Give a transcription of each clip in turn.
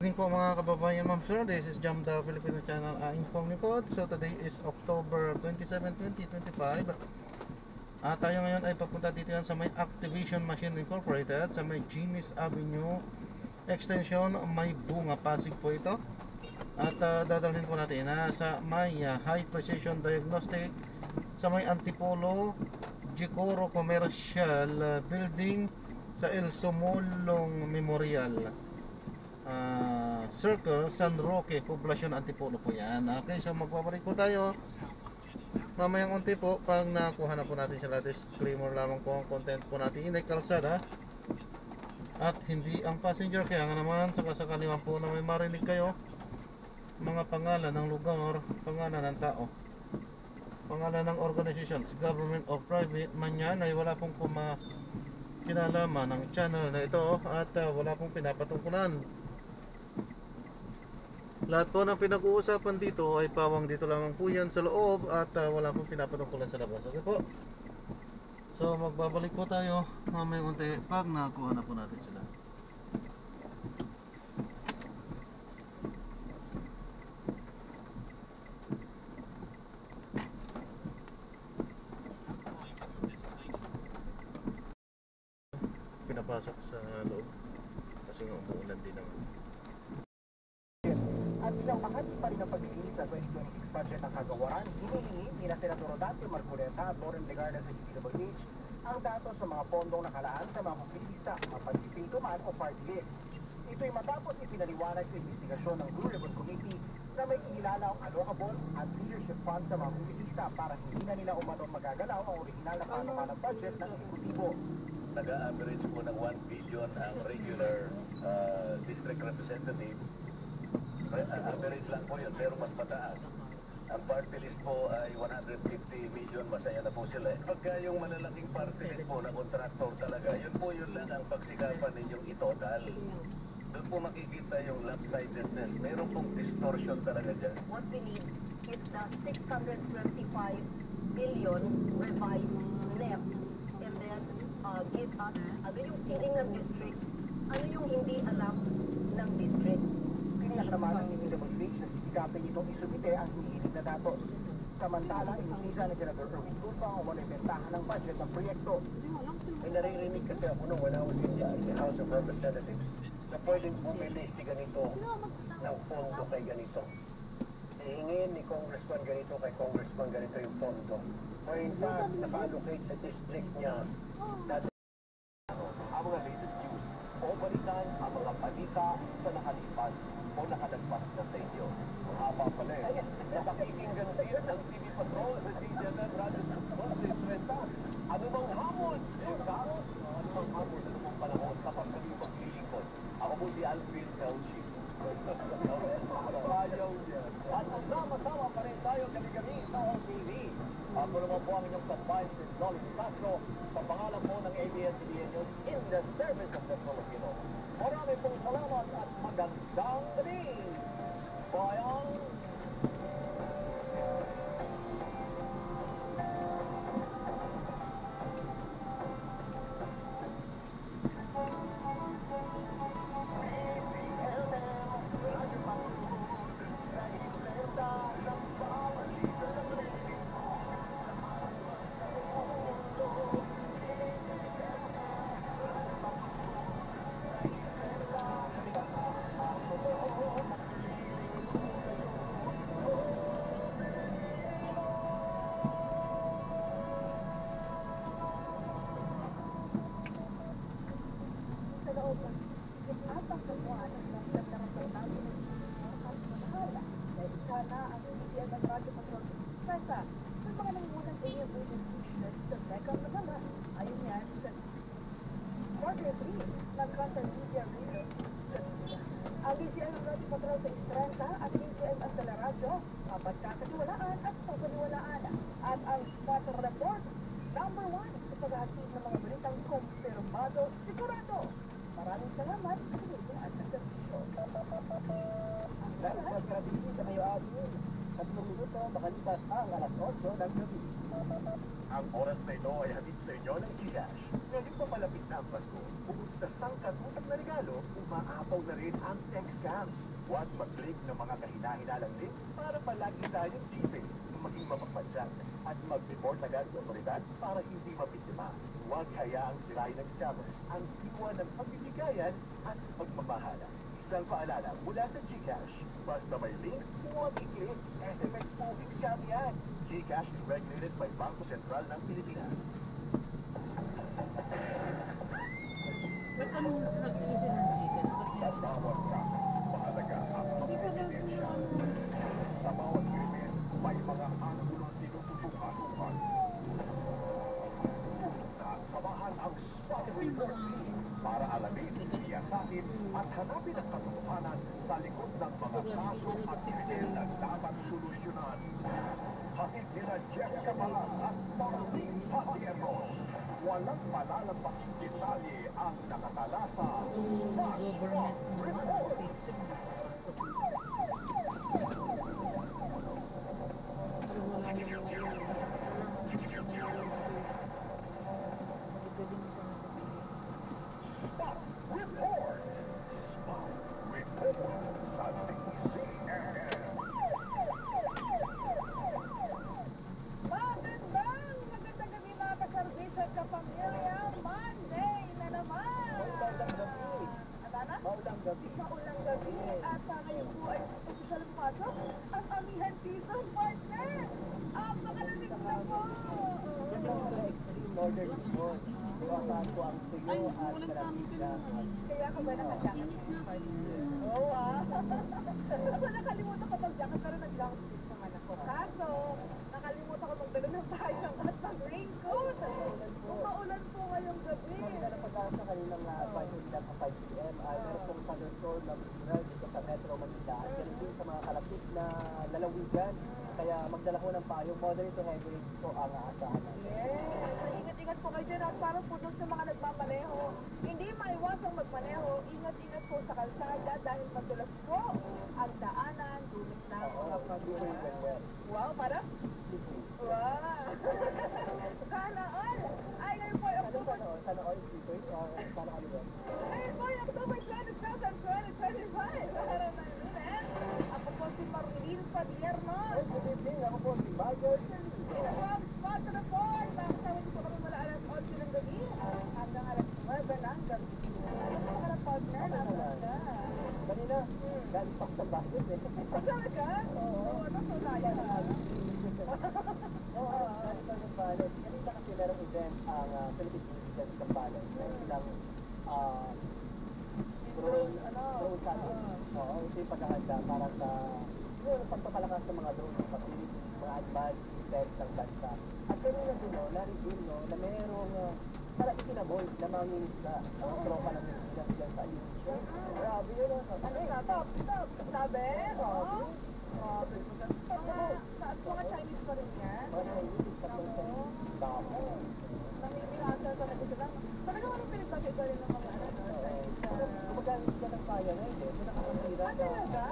Good evening po mga kababayan, ma'am sir. This is Jam the Filipino channel, Incog. So today is October 27, 2025. Tayo ngayon ay papunta dito yan sa may Activation Machine Incorporated sa may Genius Avenue Extension, may Bunga, Pasig po ito. At dadalhin po natin sa may High Precision Diagnostic sa may Antipolo Jicoro Commercial Building sa El Sumulong Memorial Circle, San Roque, Poblacion, Antipolo po yan. Okay, so magbabalik po tayo mamayang unti po pag nakuha na po natin sila. Disclaimer lamang po ang content po natin inay kalsada at hindi ang passenger. Kaya nga naman sakasakali man po na may marinig kayo mga pangalan ng lugar, pangalan ng tao, pangalan ng organizations, government or private man yan, ay wala pong kinalaman ng channel na ito at wala pong pinapatungkulan. Lahat po ng pinag-uusapan dito ay pawang dito lamang po yan sa loob at wala pong pinapatungkulan sa labas. Okay po? So magbabalik po tayo mamayang unti pag nakuha na po natin sila. Pinapasok sa loob kasi nga umuulan din naman. At isang makati pa rin ang paglilinis sa 2026 budget ng kagawaran, hinihingi nila Senador Dante Marcoleta at Loren Legarda sa DPWH ang datos sa mga pondong nakalaan sa mga kongresista, mapagsipito man o party list. Ito'y matapos ipinaliwanag sa investigasyon ng Blue Ribbon Committee na may inilalang allocable at leadership fund sa mga kongresista para hindi na nila umanong magagalaw ang original na panukalang budget ng eksekutibo. Nag-average po ng 1 billion ang regular district representative. Average lang po yun, pero mas mataas. Ang party list po ay 150 million, masaya na po sila. Pagka yung malalaking party list po na contractor talaga, yun lang ang pagsikapan ninyong itotal. Doon po makikita yung lopsidedness. Meron pong distortion talaga dyan. What we need is the 625 billion revised NEP and then give us ano yung feeling ng district, ano yung hindi alam ng district. Piniyak naman ang DPWH na sisikapin itong isumite ang hinihiling na datos. Samantala, inutusan ni Senador Erwin Tulfo ang walang bentahan ng budget ng proyekto. May naririnig kasi ako nung when I was in the House of Representatives na pwedeng bumili si ganito ng pondo kay ganito. Hihingin ni Congressman ganito kay Congressman ganito yung pondo. O in fact, naka-allocate sa district niya dati ang mga latest news o balitan ang mga balita sa nakalipas o nakalagpas na sa inyo. Mahaba pala eh. Napakikinggan sa iyo ng TV Patrol sa CNN Radio Monday 30. Ano bang hamon? Karos? Ano bang hamon? Ano bang panahon kapag kami maglilingkod? Ako po si Alvin Elchi. Ayaw niya. At magsama-sama pa rin tayo kami sa OTV. Ako naman po ang inyong kampay si Dolly Castro sa pangalan po ng ABS-CBN News in the service of the Filipino. Marami pong salamat at magandang gabi. Bayang ang DCM ng Radio Patrol sa Istrenta at DCM ang Teleradyo, mapagkakatiwalaan at pagkatiwalaan. At ang sponsor report, number 1 sa pag-ahatid ng mga balitang kumpirmado sigurado. Maraming salamat sa inyong at sa servisyo. Dahil sa strategy sa kayo atin, 3 minuto makalipas ang alas 8 ng gabi. Ang oras na ito ay hatid sa inyo ng Gcash. Ngayon pa malapit na ang Pasko, bukod sa sangkatutak na regalo, umaapaw na rin ang tech scams. Huwag mag-click ng mga kahina-hinalang link para palagi tayong tipid, maging mapagpadyan, at mag-report agad sa otoridad para hindi mabiktima. Huwag hayaang sirain ng scammers ang diwa ng pagbibigayan at pagmamahala. Isang paalala mula sa Gcash. Basta may link, huwag i-click. SMS po, scam yan. Gcash is regulated by Bangko Sentral ng Pilipinas. Ba't ano nag-iisip ng chicken? Sa bawat kaso, mahalaga ang pag-ebidensya. Sa bawat krimen, may mga anggulang tinututukan. Samahan ang Spot Report Team para alamin, siyasatin at hanapin ang katotohanan sa likod ng mga kaso at krimen na dapat solusyonan. Hatid nila Jessica Malas at Marlene Patiernos. Walang malalampasing detalye ang nakatala sa Spot Government Report. system. Spot Report. Spot Report sa TCNN. Magandang gabi mga kasarbis at kapamilya. Monday na naman. Maulang gabi. Atana? Maulang gabi. Maulang gabi. At ngayon po ay official pumasok ang amihan season partner. Pakalamig na po. Extreme Northern Report. Iwasan ko ang tuyo at maraming lahat. Kaya ka ba nakajacket ngayon, partner? Oo Ako nakalimutan ko mag-jacket pero nag-long-sleeve naman ako. Kaso, nakalimutan ko magdala ng payong at mag-raincoat. Maulan po ngayong gabi. Maganda na pag-asa kaninang advisory nila sa 5 p.m. ay meron pong thunderstorm na bisiral dito sa Metro Manila. At yan din sa mga kalapit na lalawigan. Kaya magdala ko ng payong moderate to heavy rain po ang aasahan natin. Yes, ingat-ingat po kayo dyan at parang po doon sa mga nagmamaneho. Hindi maiwasang magmaneho, ingat-ingat po sa kalsada dahil madulas po ang daanan, dumis na ang mga pagbuhay. Wow, parang? Wow! Sana all! Ay, ngayon po ay October... Sana all speakers or sana ano yan? Ngayon po ay October 27, 2025! Araw ng Lunes. Ako po si Marlene Padiernos. Good evening, ako po si Mayor Shelly. From Spot Report! Kasama dito kami mula alas 8 ng gabi hanggang alas 9 ng gabi. Ano po ka ng partner? Nasaan ka? Kanina, galing pa sa bahay eh. Kasama ka? Oo, nasulaya ka. Oo, galing pa sa bahay. Kanina kasi merong event ang Philippine Citizens Kampalan. Silang drone summit. Oo, ito yung paghahanda para sa yun, pagpapalakas ng mga drone facility, mga advanced defense ng bansa. At kanina din, na-reveal na merong para itinabol na mga minista ang tropa ng Pilipinas dyan sa Indonesia. Grabe yun. Ano yung stop? Sabi? Oo. Grabe. Mga Chinese pa rin yan? Mga Chinese, tapos damo. Namimihasa sa nag-isa lang. Talagang ano pinagpagay ka rin ng mga Gumagamit ka ng kaya na hindi. Ito nakakasira. talaga?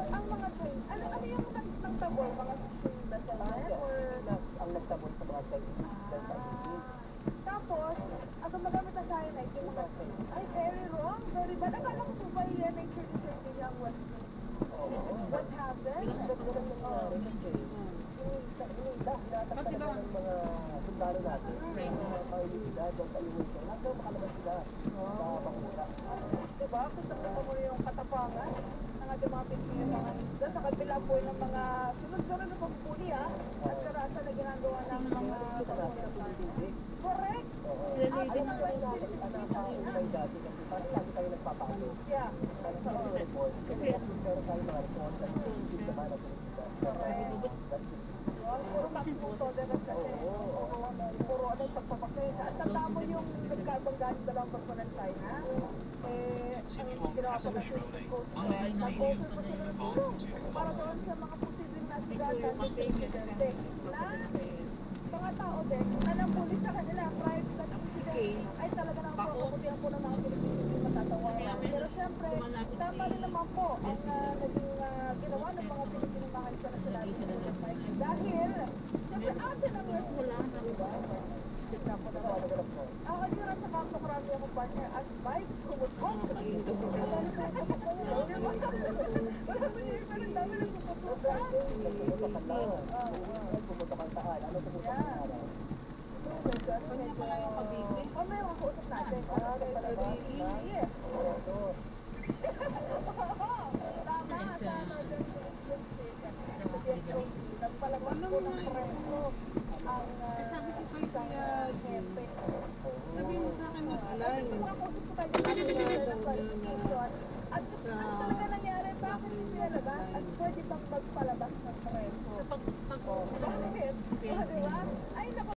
Ang mga Chinese, ano yung ng tabor? Mga fishing vessel or... Ang nagtabol sa mga Chinese dyan sa Indonesia. Tapos, ang gumagamit ng cyanide, yung mga... Ay, very wrong. Very bad. Akala ko po ba yan ay certificate niya ang West What happened? Pati ba ng mga sundalo natin, mga kailidad dyan sa immigration, hanggang makalabas sila sa bakura. Diba? Kung mo yung katapangan ng ating mga Pilipino mga isda sa kabila po ng mga sunod-sunod na pagpuli at karasa na ginagawa ng mga correct! Alam mo ba yung nakakaulay dati kasi parang lagi kayo nagpapalo. Yeah. Parang sa mga report, kasi meron tayo mga report at hindi naman na Puro maximum tolerance kasi. Puro ano yung pagpapakay. At tanda mo yung nagkabanggaan sa dalawang bansa ng China. Ang ginawa ko na yung coast nag-offer pa sila ng tulong para doon sa mga posibleng nasigatan ng presidente na mga tao din na napulis sa kanila prior to that incident ay talaga naman po kaputihan po ng mga Pilipino yung matatawaran. Pero syempre, tama rin naman po ang naging ginawa ng mga Pilipino mga internasyonal Pumunta ka lang. Pumunta kang saan? Ano pumunta kang araw? Kanya pala yung Cavite. Oh, meron ko usap natin. Cavite. Tama, Sa nagpalabas Alam ko mo ng nga eh. preso ang sabi ko kay Kuya Jim, jefe. sabi mo sa akin mag-align. Nakausap ko tayo Sabi ng niya daw qualification. At sa ano talaga nangyari? Bakit hindi nalabas? At pwede bang magpalabas ng preso? Pag Bakit? Diba? Ay, naku,